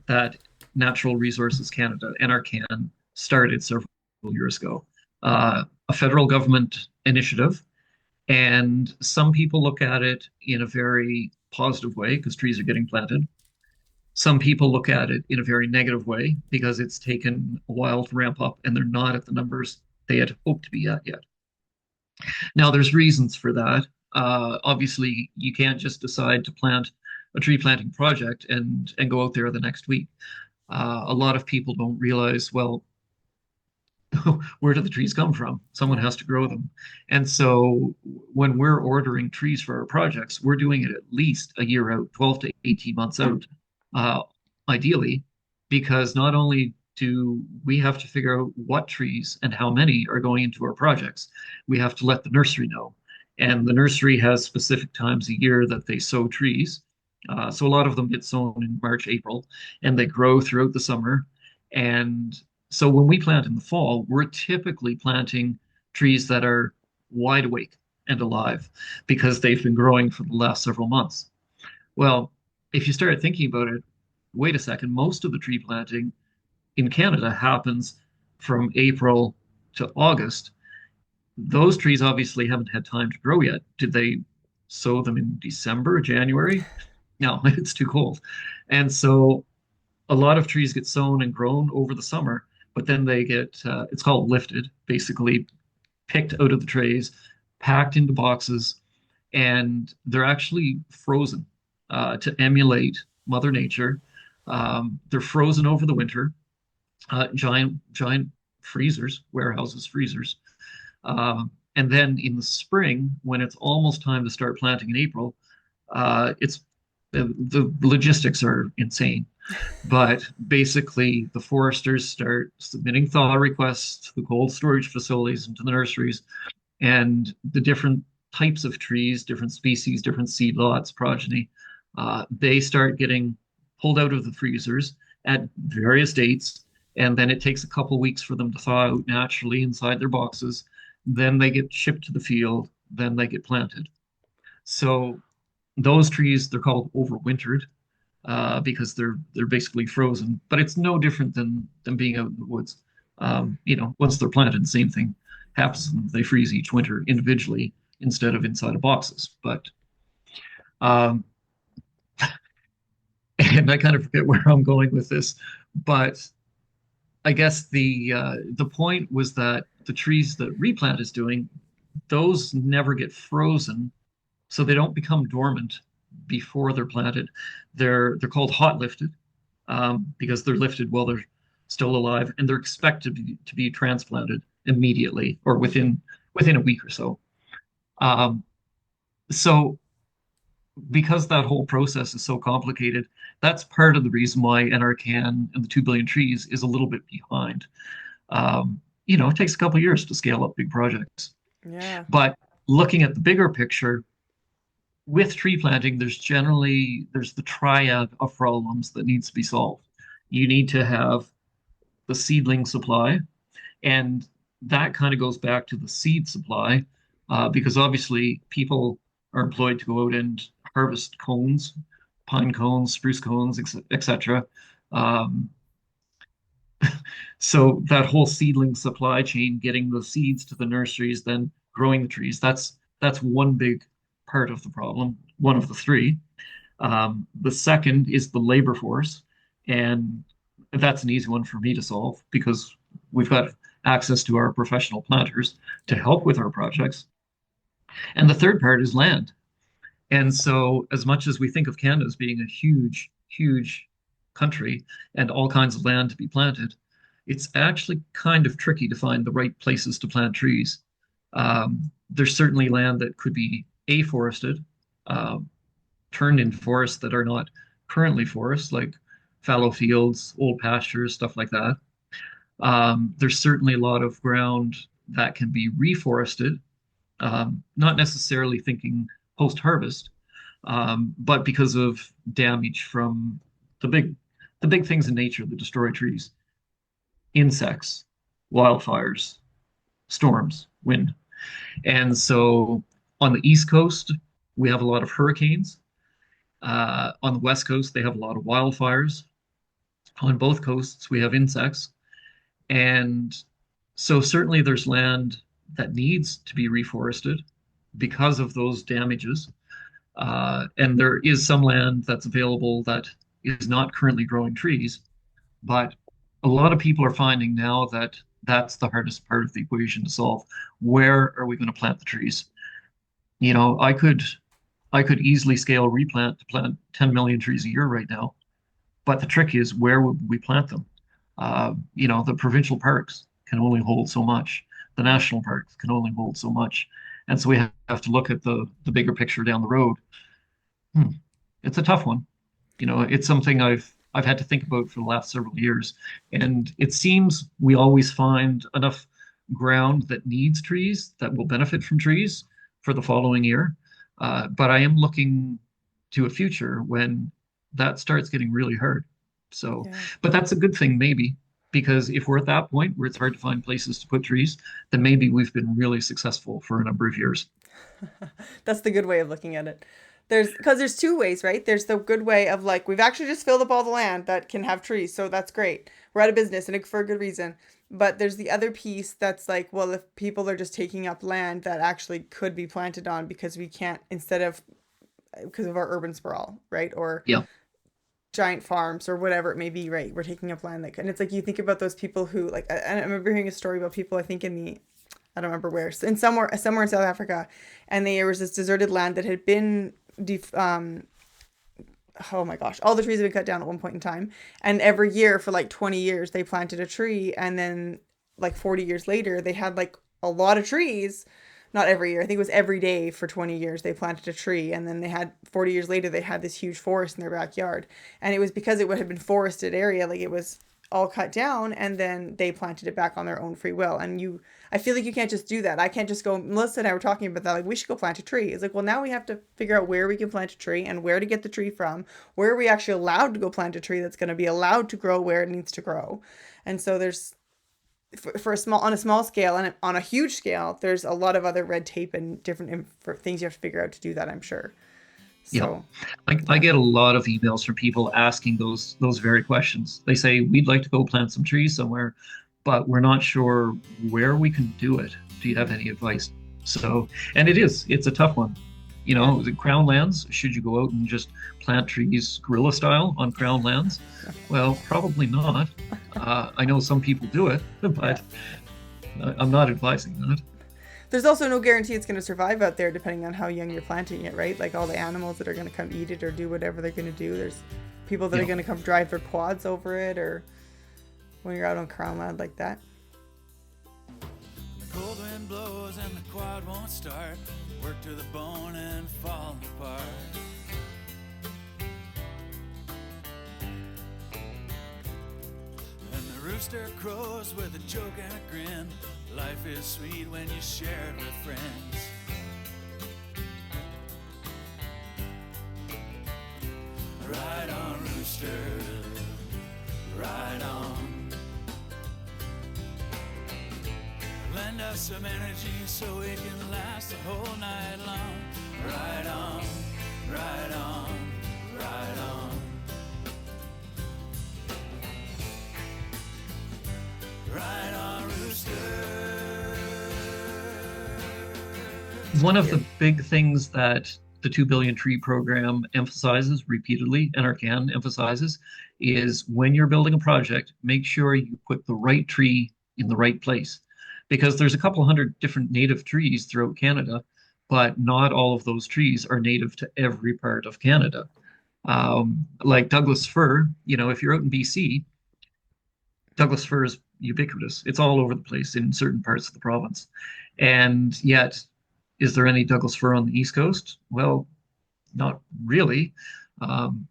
that Natural Resources Canada, NRCan, started several years ago. A federal government initiative, and some people look at it in a very positive way because trees are getting planted. Some people look at it in a very negative way because it's taken a while to ramp up and they're not at the numbers they had hoped to be at yet. Now, there's reasons for that. Obviously, you can't just decide to plant a tree planting project and go out there the next week. A lot of people don't realize, well, where do the trees come from? Someone Yeah. has to grow them. And so when we're ordering trees for our projects, we're doing it at least a year out, 12 to 18 months out, uh, ideally, because not only do we have to figure out what trees and how many are going into our projects, we have to let the nursery know. And the nursery has specific times a year that they sow trees. So a lot of them get sown in March, April, and they grow throughout the summer. And so when we plant in the fall, we're typically planting trees that are wide awake and alive because they've been growing for the last several months. Well, if you start thinking about it, wait a second, most of the tree planting in Canada happens from April to August. Those trees obviously haven't had time to grow yet. Did they sow them in December, January? No, it's too cold. And so a lot of trees get sown and grown over the summer, but then they get, it's called lifted, basically picked out of the trays, packed into boxes, and they're actually frozen to emulate Mother Nature. They're frozen over the winter, giant freezers, warehouses, freezers. And then in the spring, when it's almost time to start planting in April, it's the logistics are insane. But basically, the foresters start submitting thaw requests to the cold storage facilities and to the nurseries, and the different types of trees, different species, different seed lots, progeny, they start getting pulled out of the freezers at various dates, and then it takes a couple weeks for them to thaw out naturally inside their boxes. Then they get shipped to the field, then they get planted. So those trees, they're called overwintered because they're basically frozen. But it's no different than being out in the woods. Once they're planted, the same thing happens. They freeze each winter individually instead of inside of boxes. But um, and I kind of forget where I'm going with this, but I guess the point was that the trees that replant is doing, those never get frozen, so they don't become dormant before they're planted. They're called hot lifted because they're lifted while they're still alive, and they're expected to be transplanted immediately or within a week or so. Um, so because that whole process is so complicated, that's part of the reason why NRCan and the 2 billion trees is a little bit behind. It takes a couple of years to scale up big projects. Yeah. But looking at the bigger picture, with tree planting, there's the triad of problems that needs to be solved. You need to have the seedling supply, and that kind of goes back to the seed supply, because obviously people are employed to go out and harvest cones, pine cones, spruce cones, etc. So that whole seedling supply chain, getting the seeds to the nurseries, then growing the trees, that's one big part of the problem, one of the three. The second is the labor force, and that's an easy one for me to solve because we've got access to our professional planters to help with our projects. And the third part is land. And so, as much as we think of Canada as being a huge, huge country and all kinds of land to be planted, it's actually kind of tricky to find the right places to plant trees. There's certainly land that could be afforested, turned into forests that are not currently forests, like fallow fields, old pastures, stuff like that. There's certainly a lot of ground that can be reforested, not necessarily thinking post-harvest, but because of damage from the big things in nature that destroy trees: insects, wildfires, storms, wind. And so on the East Coast, we have a lot of hurricanes. On the West Coast, they have a lot of wildfires. On both coasts, we have insects. And so certainly there's land that needs to be reforested because of those damages. And there is some land that's available that is not currently growing trees. But a lot of people are finding now that that's the hardest part of the equation to solve. Where are we going to plant the trees? I could easily scale replant to plant 10 million trees a year right now. But the trick is, where would we plant them? The provincial parks can only hold so much. The national parks can only hold so much. And so we have to look at the bigger picture down the road. It's a tough one. It's something I've had to think about for the last several years. And it seems we always find enough ground that needs trees, that will benefit from trees for the following year. But I am looking to a future when that starts getting really hard. So, yeah. But that's a good thing, maybe, because if we're at that point where it's hard to find places to put trees, then maybe we've been really successful for a number of years. That's the good way of looking at it. There's two ways, right? There's the good way of like, we've actually just filled up all the land that can have trees, so that's great. We're out of business, and for a good reason. But there's the other piece that's like, well, if people are just taking up land that actually could be planted on because we can't, because of our urban sprawl, right? Or giant farms or whatever it may be, right? We're taking up land and it's like, you think about those people who, like, I remember hearing a story about people, I think I don't remember where, somewhere in South Africa, and there was this deserted land that had been oh my gosh, all the trees have been cut down at one point in time, and every year for like 20 years they planted a tree, and then like 40 years later they had like a lot of trees. Not every year, I think it was every day for 20 years they planted a tree, and then 40 years later they had this huge forest in their backyard, and it was because it had been forested area, like it was all cut down, and then they planted it back on their own free will. And I feel like you can't just do that. I can't just go, Melissa and I were talking about that, like, we should go plant a tree. It's like, well, now we have to figure out where we can plant a tree and where to get the tree from, where are we actually allowed to go plant a tree that's going to be allowed to grow where it needs to grow. And so there's, on a small scale and on a huge scale, there's a lot of other red tape and different things you have to figure out to do that, I'm sure. So, yeah, I get a lot of emails from people asking those very questions. They say, we'd like to go plant some trees somewhere, but we're not sure where we can do it. Do you have any advice? So, and it's a tough one. The crown lands, should you go out and just plant trees guerrilla style on crown lands? Well, probably not. I know some people do it, but I'm not advising that. There's also no guarantee it's going to survive out there, depending on how young you're planting it, right? Like all the animals that are going to come eat it or do whatever they're going to do. There's people that are going to come drive their quads over it, or when you're out on Crown land like that. The cold wind blows and the quad won't start. Work to the bone and fall apart. And the rooster crows with a joke and a grin. Life is sweet when you share it with friends. Ride on, rooster, ride on. Lend us some energy so we can last the whole night long. Ride on, ride on, ride on. Ride on, rooster. One of the big things that the 2 billion tree program emphasizes repeatedly, and NRCan emphasizes, is when you're building a project, make sure you put the right tree in the right place. Because there's a couple hundred different native trees throughout Canada, but not all of those trees are native to every part of Canada. Like Douglas fir, if you're out in BC, Douglas fir is ubiquitous. It's all over the place in certain parts of the province. And yet, is there any Douglas fir on the East Coast? Well, not really.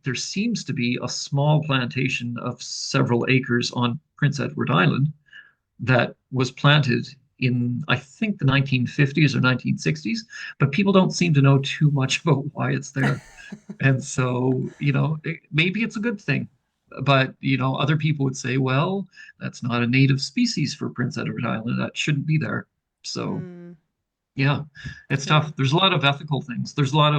There seems to be a small plantation of several acres on Prince Edward Island that was planted in, I think, the 1950s or 1960s, but people don't seem to know too much about why it's there. And so, maybe it's a good thing. But, other people would say, well, that's not a native species for Prince Edward Island. That shouldn't be there. So, yeah, it's tough. There's a lot of ethical things. There's a lot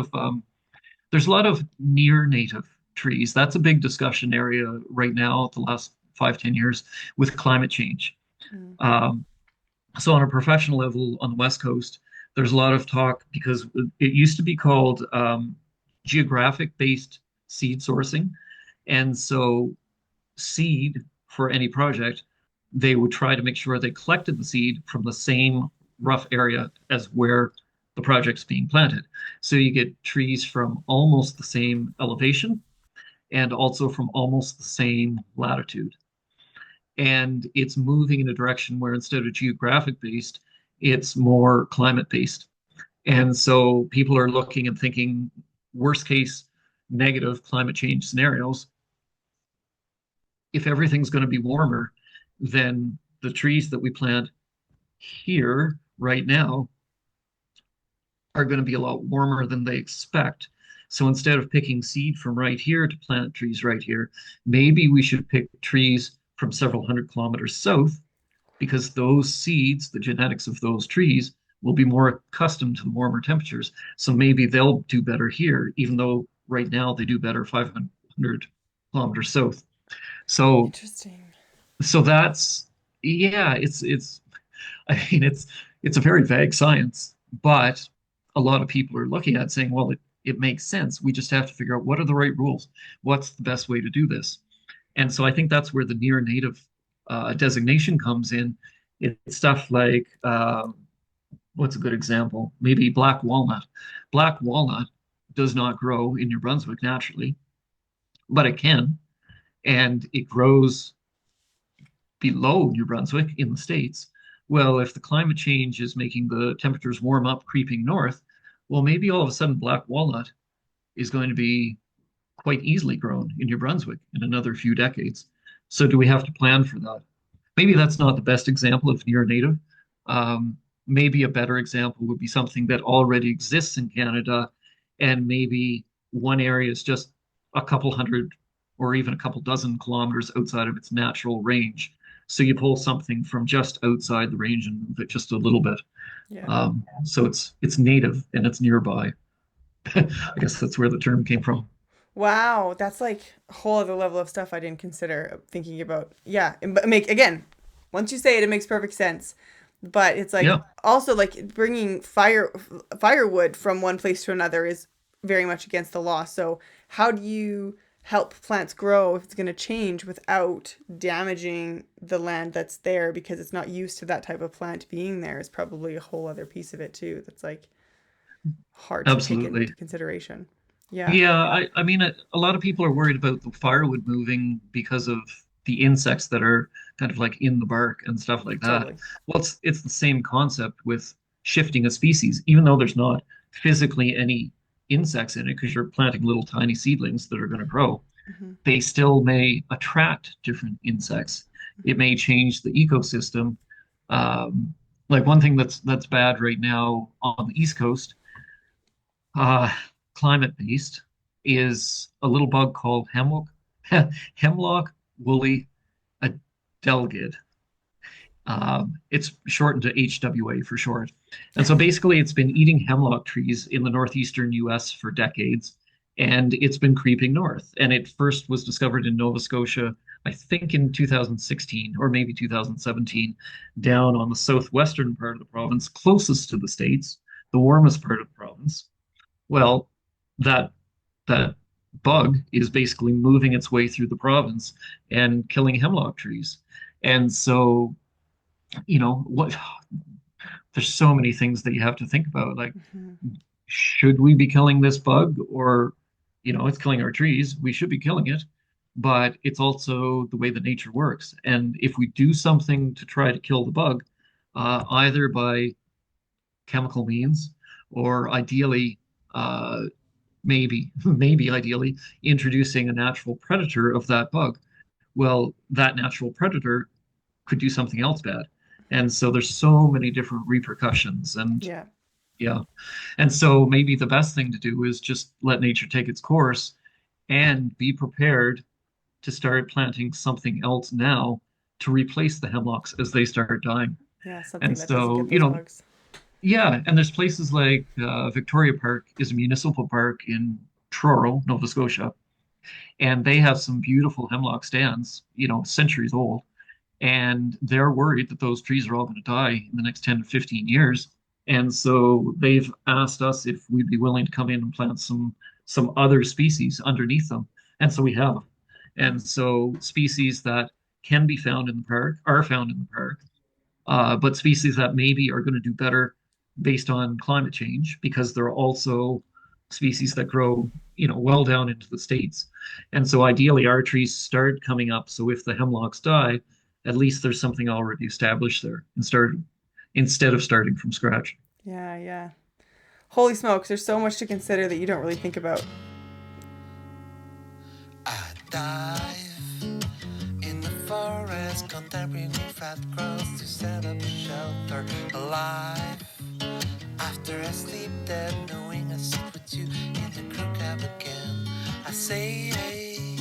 of near native trees. That's a big discussion area right now, the last 5-10 years with climate change. So on a professional level on the West Coast, there's a lot of talk because it used to be called geographic-based seed sourcing. And so seed for any project, they would try to make sure they collected the seed from the same rough area as where the project's being planted. So you get trees from almost the same elevation and also from almost the same latitude. And it's moving in a direction where instead of geographic based, it's more climate based. And so people are looking and thinking worst case negative climate change scenarios. If everything's going to be warmer, then the trees that we plant here right now are going to be a lot warmer than they expect. So instead of picking seed from right here to plant trees right here, maybe we should pick trees from several hundred kilometers south, because those seeds, the genetics of those trees, will be more accustomed to the warmer temperatures. So maybe they'll do better here, even though right now they do better 500 kilometers south. So Interesting. So that's, yeah, it's a very vague science, but a lot of people are looking at it saying, well, it makes sense. We just have to figure out what are the right rules. What's the best way to do this? And so I think that's where the near native designation comes in. It's stuff like, what's a good example? Maybe black walnut. Black walnut does not grow in New Brunswick naturally, but it can. And it grows below New Brunswick in the States. Well, if the climate change is making the temperatures warm up, creeping north, well, maybe all of a sudden black walnut is going to be quite easily grown in New Brunswick in another few decades. So do we have to plan for that? Maybe that's not the best example of near native. Maybe a better example would be something that already exists in Canada, and maybe one area is just a couple hundred or even a couple dozen kilometers outside of its natural range. So you pull something from just outside the range and move it just a little bit. Yeah. So it's native and it's nearby. I guess that's where the term came from. Wow, that's like a whole other level of stuff I didn't consider thinking about. Yeah, again, once you say it, it makes perfect sense. But it's like also like bringing firewood from one place to another is very much against the law. So how do you help plants grow if it's going to change without damaging the land that's there because it's not used to that type of plant being there is probably a whole other piece of it too. That's like hard to take into consideration. Yeah. Yeah, I mean, a lot of people are worried about the firewood moving because of the insects that are kind of like in the bark and stuff like that. Totally. Well, it's the same concept with shifting a species, even though there's not physically any insects in it because you're planting little tiny seedlings that are going to grow. Hmm. They still may attract different insects. It may change the ecosystem. Um, like one thing that's bad right now on the East Coast, uh, climate based, is a little bug called hemlock woolly adelgid. It's shortened to HWA for short. And so basically, it's been eating hemlock trees in the northeastern US for decades, and it's been creeping north. And it first was discovered in Nova Scotia, I think in 2016 or maybe 2017, down on the southwestern part of the province, closest to the States, the warmest part of the province. Well, that that bug is basically moving its way through the province and killing hemlock trees. And so what there's so many things that you have to think about. Like, Hmm. should we be killing this bug? Or it's killing our trees, we should be killing it, but it's also the way that nature works. And if we do something to try to kill the bug, either by chemical means or ideally, maybe ideally introducing a natural predator of that bug, well, that natural predator could do something else bad. And so there's so many different repercussions. And Yeah. yeah. And so maybe the best thing to do is just let nature take its course and be prepared to start planting something else now to replace the hemlocks as they start dying. Yeah. Something And that doesn't so, get those bugs. yeah, and there's places like Victoria Park is a municipal park in Truro, Nova Scotia, and they have some beautiful hemlock stands, centuries old, and they're worried that those trees are all going to die in the next 10 to 15 years. And so they've asked us if we'd be willing to come in and plant some other species underneath them. And so we have. And so species that can be found in the park are found in the park, but species that maybe are going to do better based on climate change because they're also species that grow, well down into the states. And so ideally our trees start coming up. So if the hemlocks die, at least there's something already established there instead of starting from scratch. Yeah. Yeah. Holy smokes. There's so much to consider that you don't really think about. I dive in the forest, contemporary fat grass to set up a shelter alive. After I sleep dead, knowing I sit with you in the crew cab again. I say hey,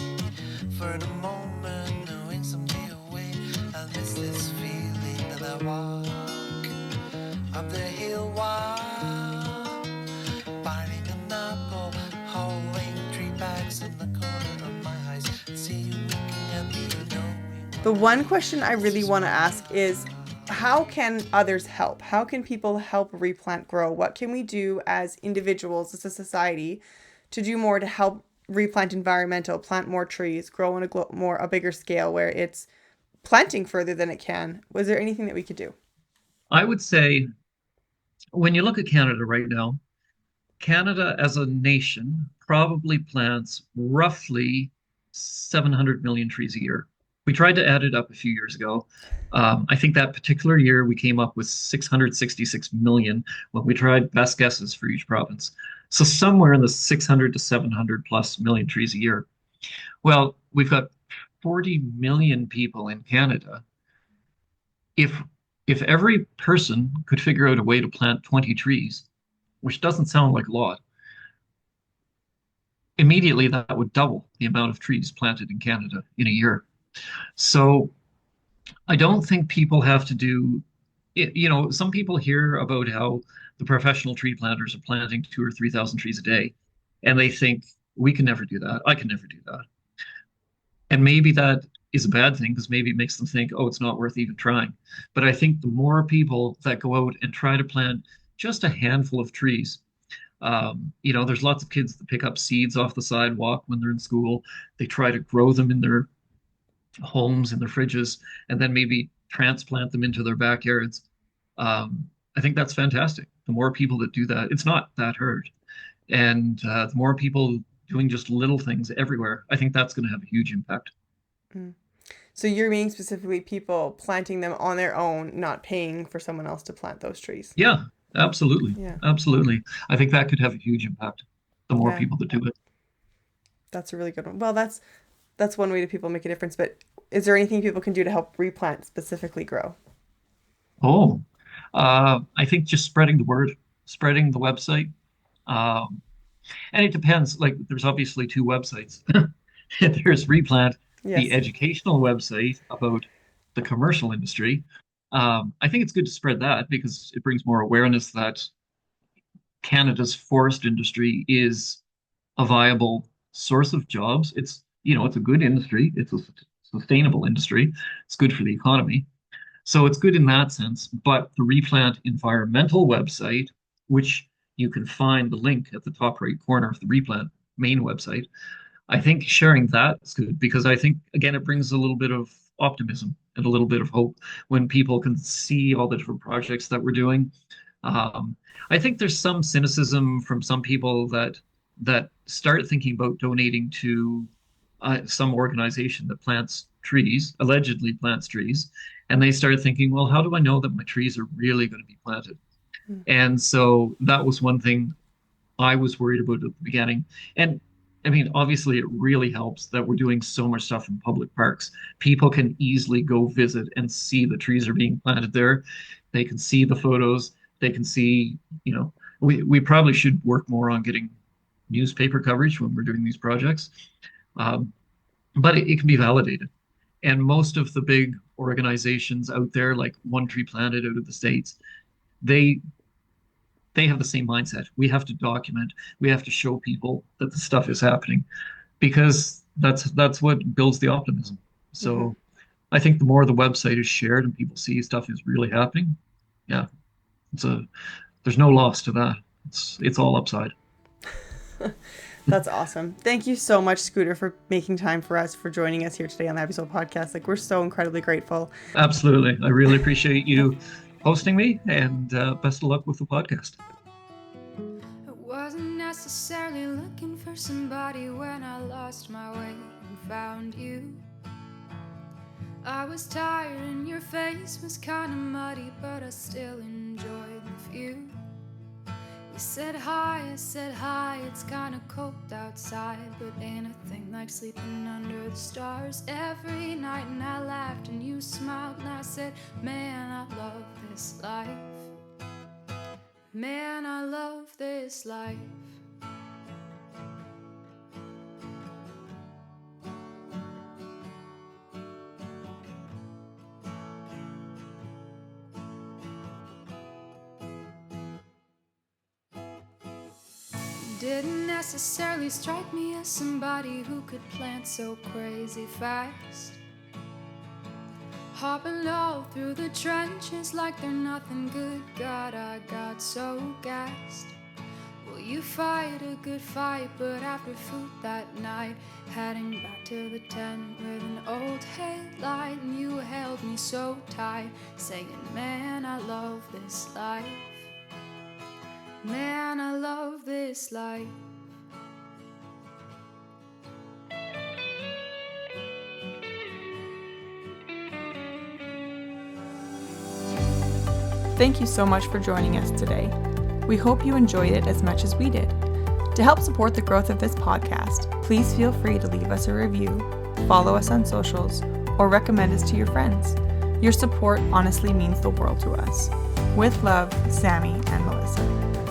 for the moment, knowing someday away I'll miss this feeling that I walk up the hill while biting an apple, holding 3 bags in the corner of my eyes. See you looking at me, knowing. The one question I really want to ask is, how can others help? How can people help Replant grow? What can we do as individuals, as a society, to do more to help Replant Environmental, plant more trees, grow on a bigger scale where it's planting further than it can? Was there anything that we could do? I would say when you look at Canada right now, Canada as a nation probably plants roughly 700 million trees a year. We tried to add it up a few years ago. I think that particular year we came up with 666 million when we tried best guesses for each province. So somewhere in the 600 to 700 plus million trees a year. Well, we've got 40 million people in Canada. If every person could figure out a way to plant 20 trees, which doesn't sound like a lot, immediately that would double the amount of trees planted in Canada in a year. So I don't think people have to do it. Some people hear about how the professional tree planters are planting 2 or 3,000 trees a day, and they think we can never do that. I can never do that. And maybe that is a bad thing because maybe it makes them think, oh, it's not worth even trying. But I think the more people that go out and try to plant just a handful of trees, there's lots of kids that pick up seeds off the sidewalk when they're in school. They try to grow them in their homes, in their fridges, and then maybe transplant them into their backyards. I think that's fantastic. The more people that do that, it's not that hard. And the more people doing just little things everywhere, I think that's going to have a huge impact. Mm. So you're meaning specifically people planting them on their own, not paying for someone else to plant those trees. Yeah, absolutely. Yeah. Absolutely. I think that could have a huge impact. The more Yeah. people that do it. That's a really good one. Well, that's one way that people make a difference. But is there anything people can do to help replant specifically grow? Oh, I think just spreading the word, spreading the website. Um, and it depends. Like, there's obviously two websites. There's Replant, the Yes. educational website about the commercial industry. I think it's good to spread that because it brings more awareness that Canada's forest industry is a viable source of jobs. It's a good industry. It's a sustainable industry. It's good for the economy. So it's good in that sense. But the Replant Environmental website, which you can find the link at the top right corner of the Replant main website, I think sharing that is good because I think, again, it brings a little bit of optimism and a little bit of hope when people can see all the different projects that we're doing. Um, I think there's some cynicism from some people that start thinking about donating to some organization that plants trees, allegedly plants trees, and they start thinking, well, how do I know that my trees are really going to be planted? And so that was one thing I was worried about at the beginning. And I mean, obviously, it really helps that we're doing so much stuff in public parks. People can easily go visit and see the trees are being planted there. They can see the photos. They can see, we probably should work more on getting newspaper coverage when we're doing these projects. Um, but it can be validated. And most of the big organizations out there, like One Tree Planted out of the States, they they have the same mindset. We have to document. We have to show people that the stuff is happening because that's what builds the optimism. So I think the more the website is shared and people see stuff is really happening, yeah, there's no loss to that. It's all upside. That's awesome. Thank you so much, Scooter, for making time for us, for joining us here today on the Episode Podcast. Like, we're so incredibly grateful. Absolutely. I really appreciate you hosting me, and best of luck with the podcast. I wasn't necessarily looking for somebody when I lost my way and found you. I was tired and your face was kind of muddy, but I still enjoyed the view. You said hi, I said hi, it's kind of cold outside, but ain't a thing like sleeping under the stars every night. And I laughed and you smiled and I said, man, I love this life. Man, I love this life. Didn't necessarily strike me as somebody who could plant so crazy fast, hopping all through the trenches like they're nothing good. God, I got so gassed. Well, you fight a good fight, but after food that night, heading back to the tent with an old headlight, and you held me so tight, saying, man, I love this life. Man, I love this life. Thank you so much for joining us today. We hope you enjoyed it as much as we did. To help support the growth of this podcast, please feel free to leave us a review, follow us on socials, or recommend us to your friends. Your support honestly means the world to us. With love, Sammy and Melissa.